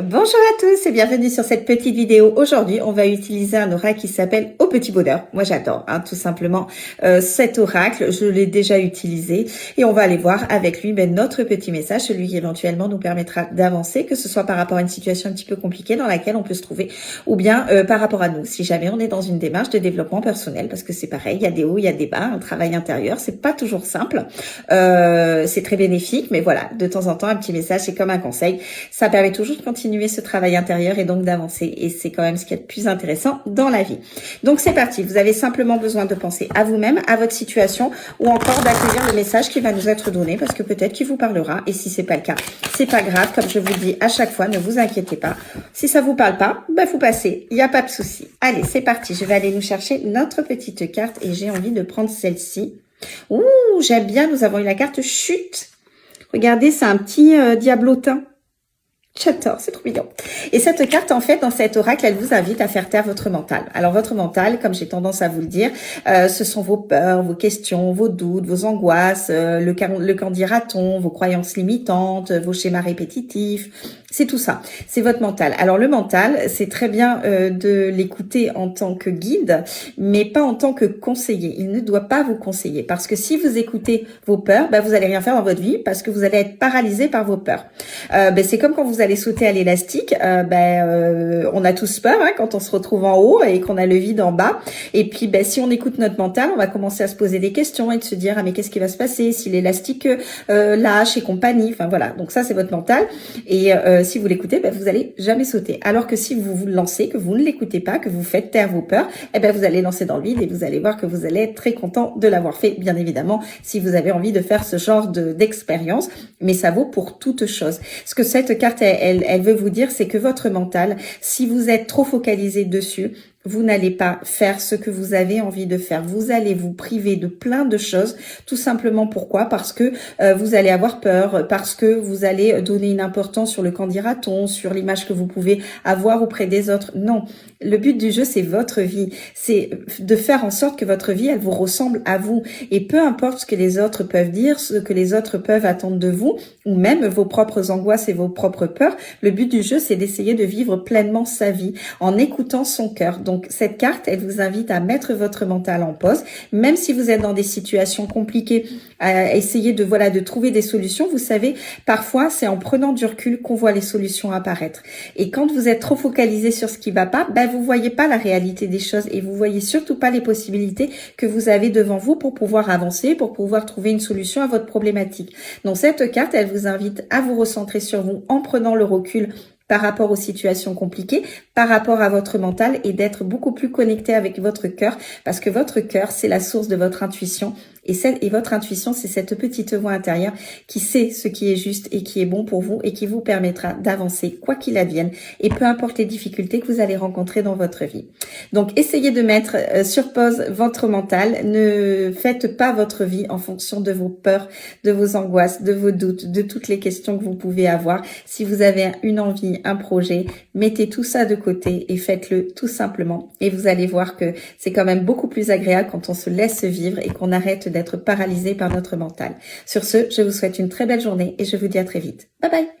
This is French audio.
Bonjour à tous et bienvenue sur cette petite vidéo. Aujourd'hui, on va utiliser un oracle qui s'appelle Au Petit Bonheur. Moi, j'adore tout simplement cet oracle. Je l'ai déjà utilisé et on va aller voir avec lui notre petit message, celui qui éventuellement nous permettra d'avancer, que ce soit par rapport à une situation un petit peu compliquée dans laquelle on peut se trouver ou bien par rapport à nous, si jamais on est dans une démarche de développement personnel, parce que c'est pareil, il y a des hauts, il y a des bas, un travail intérieur, c'est pas toujours simple. C'est très bénéfique, mais voilà, de temps en temps, un petit message, c'est comme un conseil. Ça permet toujours de continuer ce travail intérieur et donc d'avancer. Et c'est quand même ce qui est le plus intéressant dans la vie. Donc c'est parti. Vous avez simplement besoin de penser à vous-même, à votre situation ou encore d'accueillir le message qui va nous être donné parce que peut-être qu'il vous parlera. Et si c'est pas le cas, c'est pas grave. Comme je vous dis à chaque fois, ne vous inquiétez pas. Si ça vous parle pas, vous passez. Il n'y a pas de souci. Allez, c'est parti. Je vais aller nous chercher notre petite carte et j'ai envie de prendre celle-ci. Ouh, j'aime bien. Nous avons eu la carte chute. Regardez, c'est un petit diablotin. J'adore, c'est trop mignon. Et cette carte, en fait, dans cet oracle, elle vous invite à faire taire votre mental. Alors, votre mental, comme j'ai tendance à vous le dire, ce sont vos peurs, vos questions, vos doutes, vos angoisses, le qu'en dira-t-on, vos croyances limitantes, vos schémas répétitifs. C'est tout ça. C'est votre mental. Alors, le mental, c'est très bien de l'écouter en tant que guide, mais pas en tant que conseiller. Il ne doit pas vous conseiller. Parce que si vous écoutez vos peurs, vous allez rien faire dans votre vie parce que vous allez être paralysé par vos peurs. C'est comme quand vous allez sauter à l'élastique, on a tous peur quand on se retrouve en haut et qu'on a le vide en bas. Et puis, si on écoute notre mental, on va commencer à se poser des questions et de se dire mais qu'est-ce qui va se passer si l'élastique lâche et compagnie. Enfin voilà, donc ça c'est votre mental. Et si vous l'écoutez, vous allez jamais sauter. Alors que si vous vous lancez, que vous ne l'écoutez pas, que vous faites taire vos peurs, vous allez lancer dans le vide et vous allez voir que vous allez être très content de l'avoir fait, bien évidemment, si vous avez envie de faire ce genre d'expérience. Mais ça vaut pour toute chose. Ce que cette carte elle veut vous dire, c'est que votre mental, si vous êtes trop focalisé dessus, vous n'allez pas faire ce que vous avez envie de faire. Vous allez vous priver de plein de choses. Tout simplement pourquoi? Parce que vous allez avoir peur, parce que vous allez donner une importance sur le qu'en dira-t-on, sur l'image que vous pouvez avoir auprès des autres. Non, le but du jeu, c'est votre vie. C'est de faire en sorte que votre vie, elle vous ressemble à vous. Et peu importe ce que les autres peuvent dire, ce que les autres peuvent attendre de vous, ou même vos propres angoisses et vos propres peurs, le but du jeu, c'est d'essayer de vivre pleinement sa vie en écoutant son cœur. Donc, cette carte, elle vous invite à mettre votre mental en pause, même si vous êtes dans des situations compliquées, à essayer de trouver des solutions. Vous savez, parfois, c'est en prenant du recul qu'on voit les solutions apparaître. Et quand vous êtes trop focalisé sur ce qui va pas, vous voyez pas la réalité des choses et vous voyez surtout pas les possibilités que vous avez devant vous pour pouvoir avancer, pour pouvoir trouver une solution à votre problématique. Donc, cette carte, elle vous invite à vous recentrer sur vous en prenant le recul par rapport aux situations compliquées, par rapport à votre mental et d'être beaucoup plus connecté avec votre cœur parce que votre cœur, c'est la source de votre intuition et votre intuition, c'est cette petite voix intérieure qui sait ce qui est juste et qui est bon pour vous et qui vous permettra d'avancer quoi qu'il advienne et peu importe les difficultés que vous allez rencontrer dans votre vie. Donc, essayez de mettre sur pause votre mental. Ne faites pas votre vie en fonction de vos peurs, de vos angoisses, de vos doutes, de toutes les questions que vous pouvez avoir. Si vous avez une envie, un projet, mettez tout ça de côté et faites-le tout simplement. Et vous allez voir que c'est quand même beaucoup plus agréable quand on se laisse vivre et qu'on arrête d'être paralysé par notre mental. Sur ce, je vous souhaite une très belle journée et je vous dis à très vite. Bye bye!